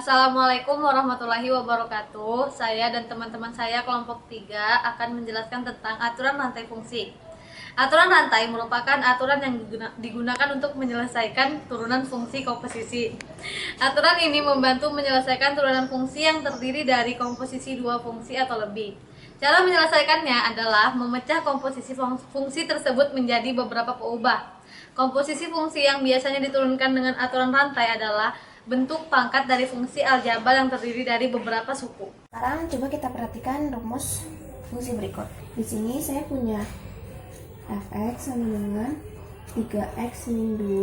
Assalamualaikum warahmatullahi wabarakatuh. Saya dan teman-teman saya kelompok 3 akan menjelaskan tentang aturan rantai fungsi. Aturan rantai merupakan aturan yang digunakan untuk menyelesaikan turunan fungsi komposisi. Aturan ini membantu menyelesaikan turunan fungsi yang terdiri dari komposisi dua fungsi atau lebih. Cara menyelesaikannya adalah memecah komposisi fungsi tersebut menjadi beberapa peubah. Komposisi fungsi yang biasanya diturunkan dengan aturan rantai adalah bentuk pangkat dari fungsi aljabar yang terdiri dari beberapa suku. Sekarang coba kita perhatikan rumus fungsi berikut. Di sini saya punya fx sama dengan 3x min 2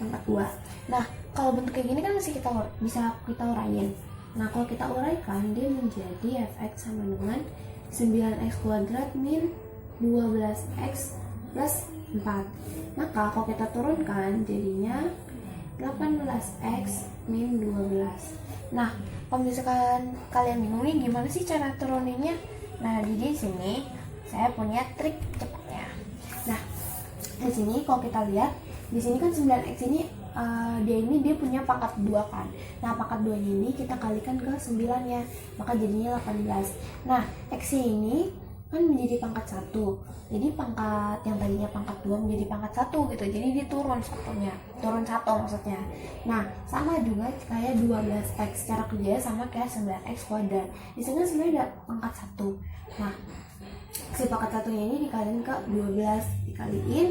pangkat 2. Nah, kalau bentuk kayak gini kan bisa kita uraiin. Nah, kalau kita uraikan, dia menjadi fx sama dengan 9x kuadrat min 12x plus 4. Maka kalau kita turunkan jadinya 18x min 12. Nah, kalau misalkan kalian bingung nih gimana sih cara turuninnya? Nah, di sini saya punya trik cepatnya. Nah, di sini kalau kita lihat, di sini kan 9x ini dia punya pangkat 2 kan. Nah, pangkat 2 ini kita kalikan ke 9-nya, maka jadinya 18. Nah, x ini kan menjadi pangkat 1. Jadi pangkat yang tadinya pangkat 2 menjadi pangkat 1 gitu. Jadi dia turun satunya. Turun 1 maksudnya. Nah, sama juga kayak 12x. Cara kerjanya sama kayak 9x kuadrat. Di sini sebenarnya ada pangkat 1. Nah, si pangkat 1-nya ini dikaliin ke 12, dikaliin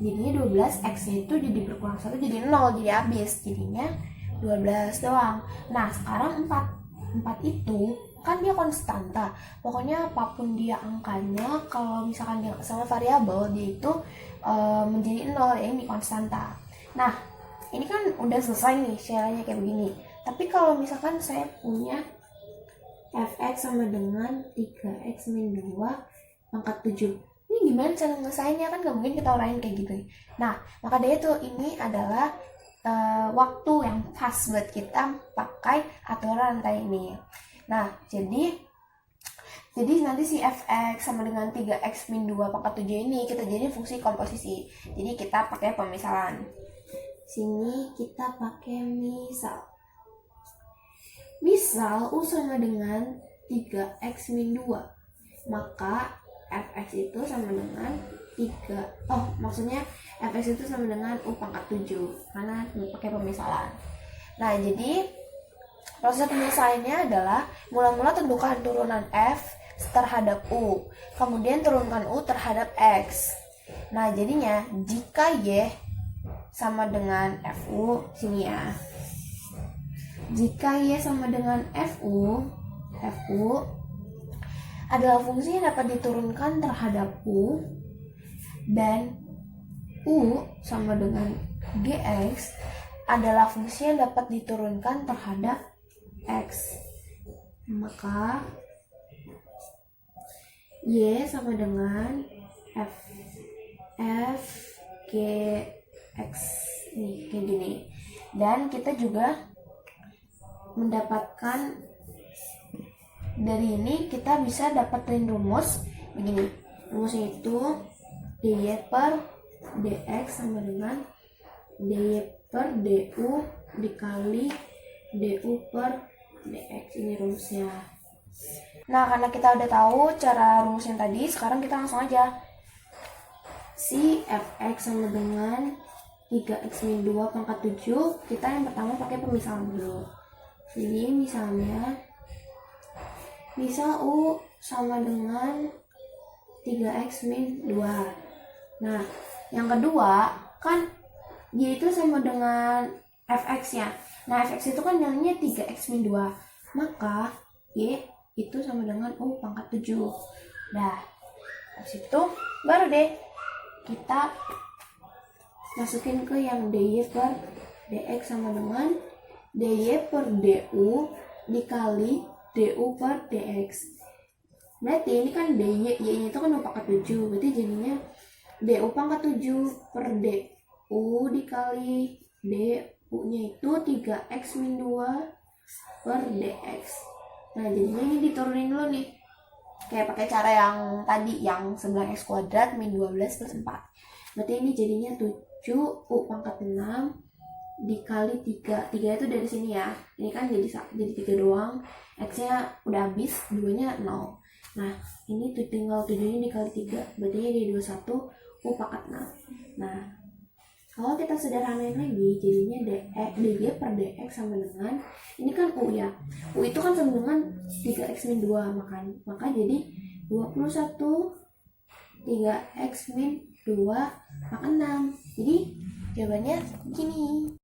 jadinya 12, x-nya itu jadi berkurang 1 jadi 0, jadi habis. Jadinya 12 doang. Nah, sekarang 4 itu kan dia konstanta. Pokoknya apapun dia angkanya, kalau misalkan dia sama variabel, dia itu menjadi 0, ya ini konstanta. Nah, ini kan udah selesai nih caranya kayak begini. Tapi kalau misalkan saya punya fx sama dengan 3x min 2 pangkat 7, ini gimana cara ngesainnya? Kan gak mungkin kita urain kayak gitu. Nah, maka dari itu ini adalah waktu yang pas buat kita pakai aturan rantai ini. Nah, jadi nanti si fx sama dengan 3x min 2 pangkat 7 ini kita jadi fungsi komposisi. Jadi kita pakai pemisalan. Sini kita pakai misal. Misal U sama dengan 3x min 2. Maka fx itu sama dengan 3. Maksudnya fx itu sama dengan U pangkat 7 karena pakai pemisalan. Nah, jadi proses penyelesaiannya adalah mula-mula tentukan turunan f terhadap u, kemudian turunkan u terhadap x. Nah, jadinya jika y sama dengan fu, sini ya. Jika y sama dengan fu adalah fungsi yang dapat diturunkan terhadap u, dan u sama dengan gx adalah fungsi yang dapat diturunkan terhadap x, maka y sama dengan f g x nih kayak gini. Dan kita juga mendapatkan dari ini, kita bisa dapetin rumus begini. Rumusnya itu dy per dx sama dengan dy per du dikali du per dx. Ini rumusnya. Nah, karena kita udah tahu cara rumus yang tadi, sekarang kita langsung aja. Si fx sama dengan 3x min 2 pangkat 7, kita yang pertama pakai pemisahan dulu. Jadi misalnya, misal u sama dengan 3x min 2. Nah, yang kedua kan y itu sama dengan fx-nya. Nah, fx itu kan nilainya 3x min 2. Maka y itu sama dengan u pangkat 7. Nah, habis itu baru deh kita masukin ke yang dy per dx sama dengan dy per du dikali du per dx. Berarti ini kan dy, y-nya itu kan u pangkat 7. Berarti jadinya du pangkat 7 per du dikali du-nya itu 3x min 2 per dx. Nah, jadinya ini diturunin dulu nih. Kayak pakai cara yang tadi, yang 9x kuadrat min 12 plus 4. Berarti ini jadinya 7 u pangkat 6 dikali 3. 3 itu dari sini ya. Ini kan jadi 3 doang. X-nya udah habis, 2-nya 0. Nah, ini tuh tinggal 7-nya dikali 3. Berarti jadi 21 U pangkat 6. Nah, kalau kita sederhanain lagi, jadinya dg per dx sama dengan, ini kan U ya. U itu kan sama dengan 3x min 2, maka jadi 21 3x min 2 maka 6. Jadi jawabannya gini.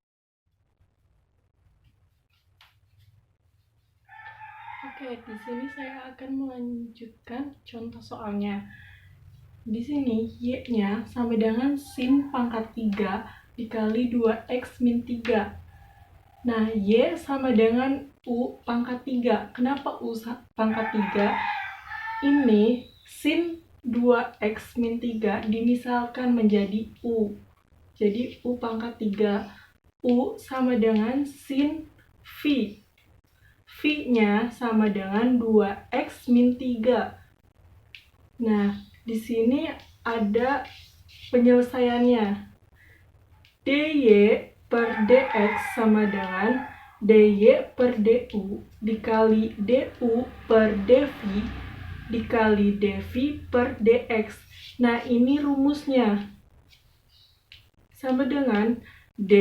Oke, di sini saya akan melanjutkan contoh soalnya. Di sini y-nya sama dengan sin pangkat 3 dikali 2x min 3. Nah, y sama dengan u pangkat 3. Kenapa u pangkat 3? Ini sin 2x min 3 dimisalkan menjadi u. Jadi u pangkat 3. U sama dengan sin v. V-nya sama dengan 2x min 3. Nah, di sini ada penyelesaiannya. dy per dx sama dengan dy per du dikali du per dv dikali dv per dx. Nah, ini rumusnya. Sama dengan d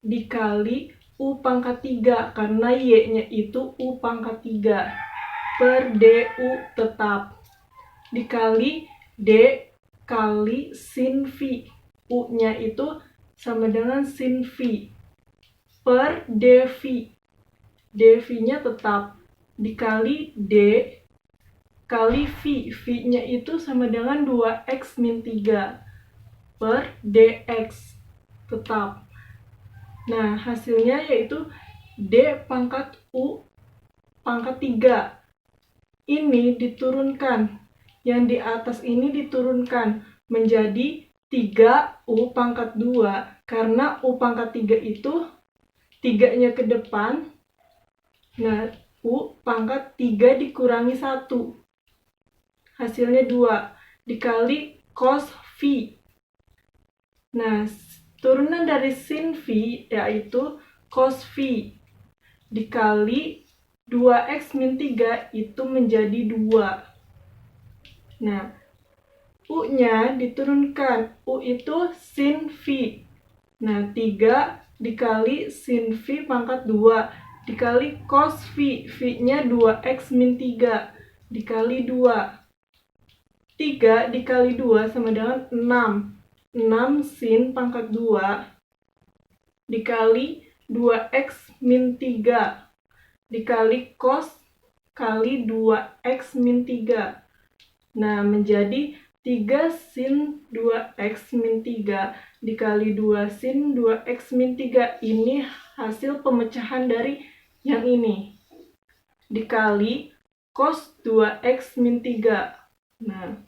dikali u pangkat 3 karena y-nya itu u pangkat 3 per du tetap dikali d kali sin v. U-nya itu sama dengan sin v per dv. dv-nya tetap dikali d kali v. V-nya itu sama dengan 2x min 3 per dx tetap. Nah, hasilnya yaitu D pangkat U pangkat 3. Ini diturunkan. Yang di atas ini diturunkan menjadi 3U pangkat 2. Karena U pangkat 3 itu 3-nya ke depan. Nah, U pangkat 3 dikurangi 1. Hasilnya 2. Dikali cos V. Nah, turunan dari sin V yaitu cos V dikali 2x min 3 itu menjadi 2. Nah, U-nya diturunkan. U itu sin V. Nah, 3 dikali sin V pangkat 2 dikali cos V. V-nya 2x min 3 dikali 2. 3 dikali 2 sama dengan 6. 6 sin pangkat 2 dikali 2x min 3 dikali cos kali 2x min 3. Nah, menjadi 3 sin 2x min 3 dikali 2 sin 2x min 3. Ini hasil pemecahan dari yang ini. Dikali cos 2x min 3. Nah,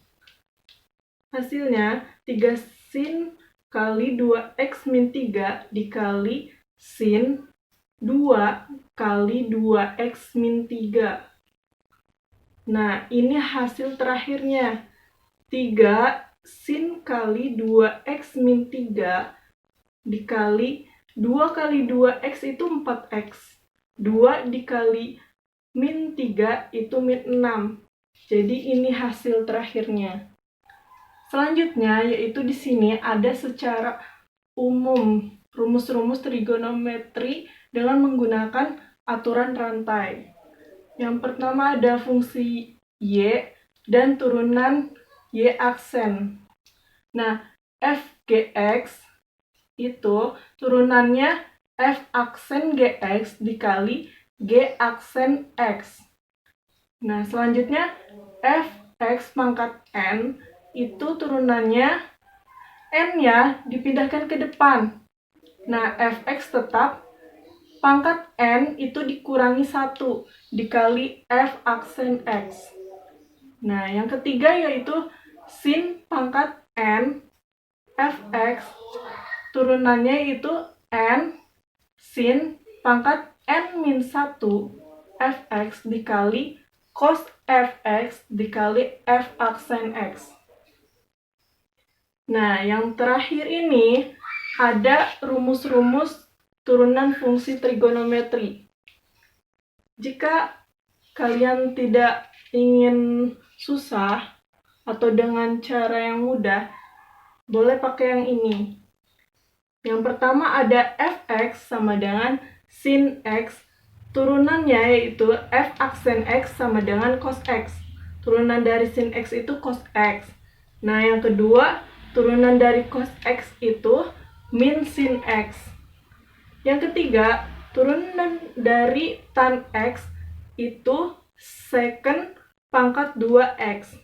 hasilnya 3 sin kali 2x min 3 dikali sin 2 kali 2x min 3. Nah, ini hasil terakhirnya. 3 sin kali 2x min 3 dikali 2 kali 2x itu 4x. 2 dikali min 3 itu min 6. Jadi ini hasil terakhirnya. Selanjutnya yaitu di sini ada secara umum rumus-rumus trigonometri dengan menggunakan aturan rantai. Yang pertama ada fungsi y dan turunan y aksen. Nah, f gx itu turunannya f aksen gx dikali g aksen x. Nah, selanjutnya fx pangkat n itu turunannya n-nya dipindahkan ke depan. Nah, fx tetap, pangkat n itu dikurangi 1 dikali f aksen x. Nah, yang ketiga yaitu sin pangkat n fx turunannya itu n sin pangkat n-1 fx dikali cos fx dikali f aksen x. Nah, yang terakhir ini ada rumus-rumus turunan fungsi trigonometri. Jika kalian tidak ingin susah atau dengan cara yang mudah, boleh pakai yang ini. Yang pertama ada fx sama dengan sin x. Turunannya yaitu f aksen x sama dengan cos x. Turunan dari sin x itu cos x. Nah, yang kedua, turunan dari cos x itu min sin x. Yang ketiga, turunan dari tan x itu secant pangkat 2x.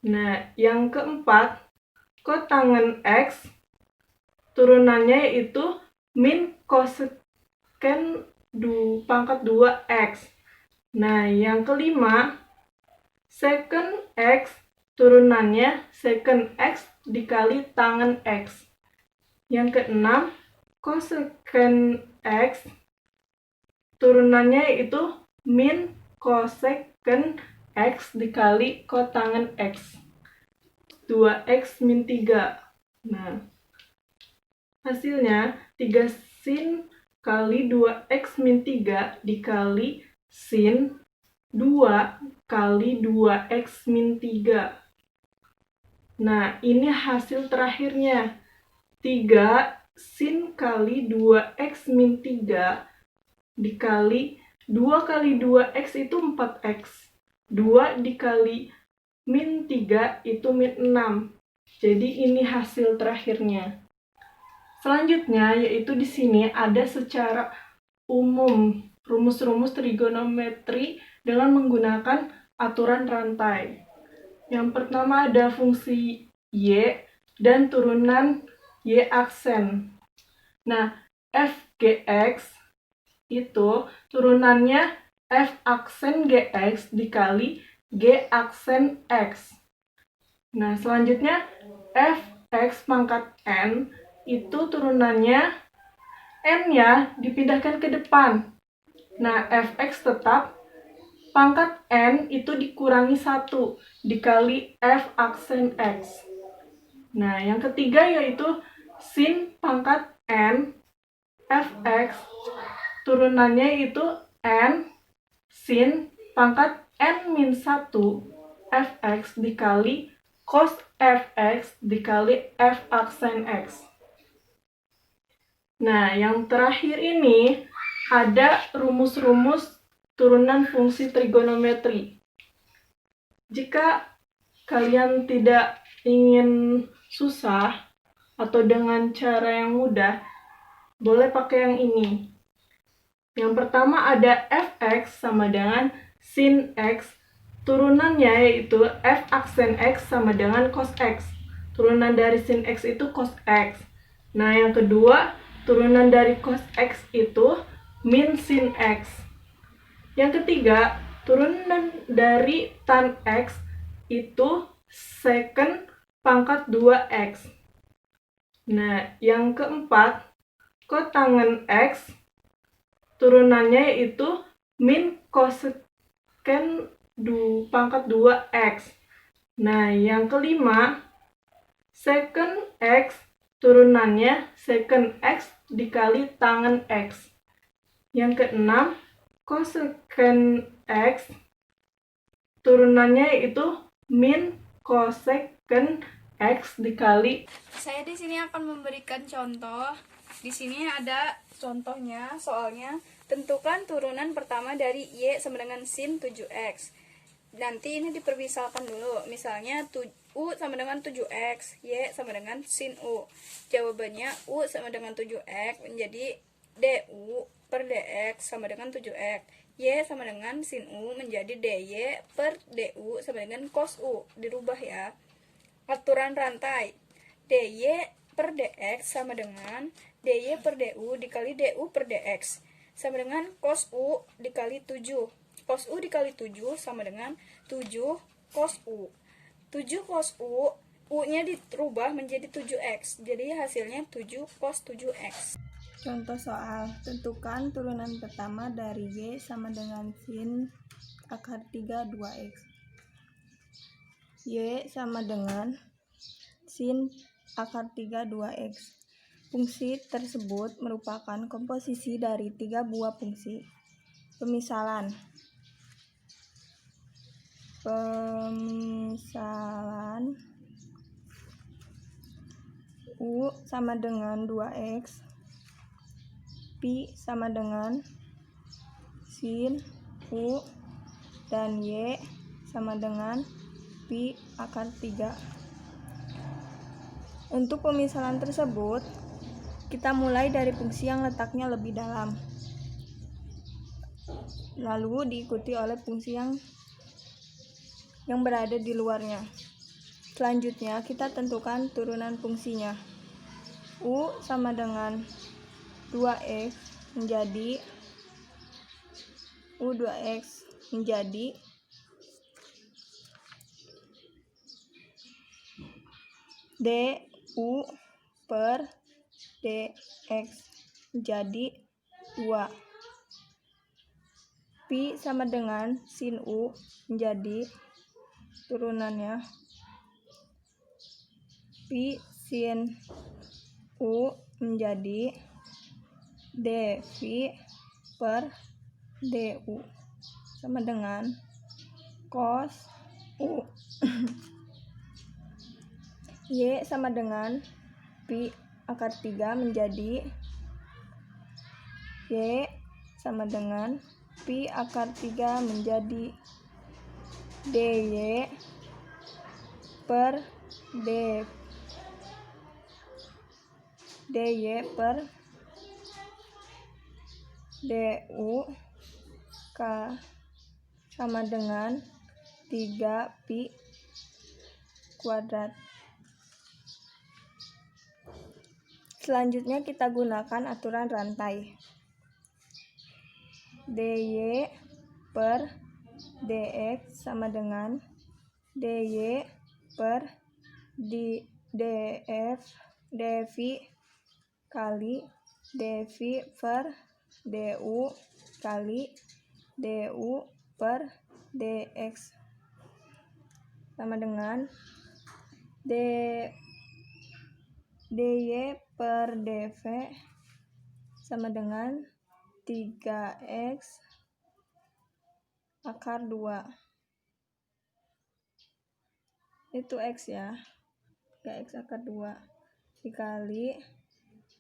Nah, yang keempat, kotangen x, turunannya yaitu min cosecant pangkat 2x. Nah, yang kelima, secant x, turunannya secant x dikali tangen x. Yang keenam, cosecant x, turunannya yaitu min cosecant x dikali kotangen x. 2x min 3. Nah, hasilnya 3 sin kali 2x min 3 dikali sin 2 kali 2x min 3. Nah, ini hasil terakhirnya. 3 sin kali 2x min 3 dikali 2 kali 2x itu 4x. 2 dikali min 3 itu min 6. Jadi ini hasil terakhirnya. Selanjutnya yaitu di sini ada secara umum rumus-rumus trigonometri dengan menggunakan aturan rantai. Yang pertama ada fungsi y dan turunan y aksen. Nah, f(gx) itu turunannya f aksen gx dikali g aksen x. Nah, selanjutnya fx pangkat n itu turunannya n ya dipindahkan ke depan. Nah, fx tetap, pangkat n itu dikurangi 1 dikali f aksen x. Nah, yang ketiga yaitu sin pangkat n fx, turunannya itu n sin pangkat n min 1 fx dikali cos fx dikali f aksen x. Nah, yang terakhir ini ada rumus-rumus turunan fungsi trigonometri. Jika kalian tidak ingin susah atau dengan cara yang mudah, boleh pakai yang ini. Yang pertama ada fx sama dengan sin x. Turunannya yaitu f aksen x sama dengan cos x. Turunan dari sin x itu cos x. Nah, yang kedua, turunan dari cos x itu min sin x. Yang ketiga, turunan dari tan x itu secant pangkat 2x. Nah, yang keempat, kotangen x, turunannya yaitu min cosecant pangkat 2x. Nah, yang kelima, secant x, turunannya secant x dikali tangen x. Yang keenam, cosecant x, turunannya yaitu min cosecant x dikali. Saya di sini akan memberikan contoh. Di sini ada contohnya, soalnya tentukan turunan pertama dari y sama dengan sin 7x. Nanti ini dipermisalkan dulu. Misalnya u sama dengan 7x, y sama dengan sin u. Jawabannya u sama dengan 7x menjadi du per dx sama dengan 7x. Y sama dengan sin u menjadi dy per du sama dengan cos u. Dirubah ya. Aturan rantai. dy per dx sama dengan dy per du dikali du per dx sama dengan cos u dikali 7. Cos u dikali 7 sama dengan 7 cos u. 7 cos u, u-nya dirubah menjadi 7x. Jadi hasilnya 7 cos 7x. Contoh soal, tentukan turunan pertama dari y sama dengan sin akar 3 2x. Y sama dengan sin akar 3 2x. Fungsi tersebut merupakan komposisi dari 3 buah fungsi. Pemisalan U sama dengan 2x, Pi sama dengan sin U, dan Y sama dengan Pi akar 3. Untuk pemisalan tersebut, kita mulai dari fungsi yang letaknya lebih dalam, lalu diikuti oleh fungsi yang berada di luarnya. Selanjutnya, kita tentukan turunan fungsinya. U sama dengan 2x menjadi U2x menjadi du per dx menjadi 2. Pi sama dengan sin U menjadi turunannya Pi sin U menjadi dv per du sama dengan cos U. Y sama dengan Pi akar 3 menjadi Y sama dengan Pi akar 3 menjadi dy per du K sama dengan 3 Pi kuadrat. Selanjutnya kita gunakan aturan rantai. dy per dx sama dengan dy per dv kali dv per du kali du per dx sama dengan dy per dv sama dengan 3x akar 2. Itu x ya, 3x akar 2 dikali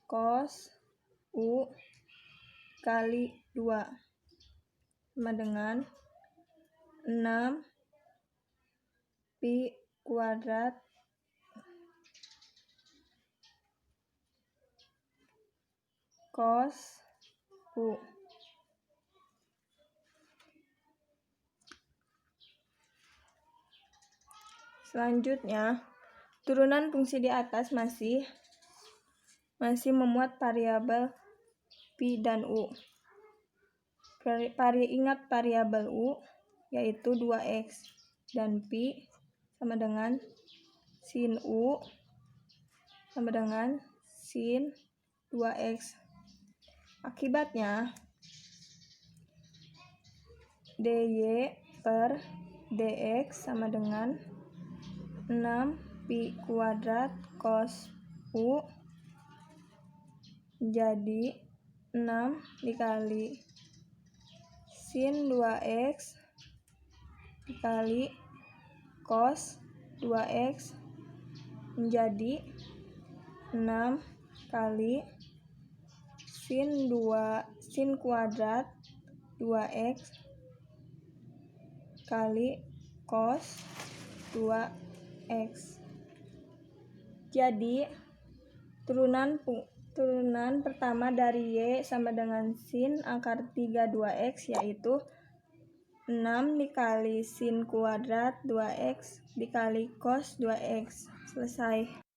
cos U kali 2 sama dengan 6 Pi kuadrat cos U. Selanjutnya, turunan fungsi di atas masih memuat variabel Pi dan U. Ingat variabel U yaitu 2x dan Pi sama dengan sin U sama dengan sin 2x. Akibatnya dy per dx sama dengan 6 Pi kuadrat cos U jadi 6 dikali sin 2x dikali cos 2x menjadi 6 kali sin kuadrat 2x kali cos 2x. Jadi turunan pertama dari Y sama dengan sin akar 3 2x yaitu 6 dikali sin kuadrat 2x dikali cos 2x. Selesai.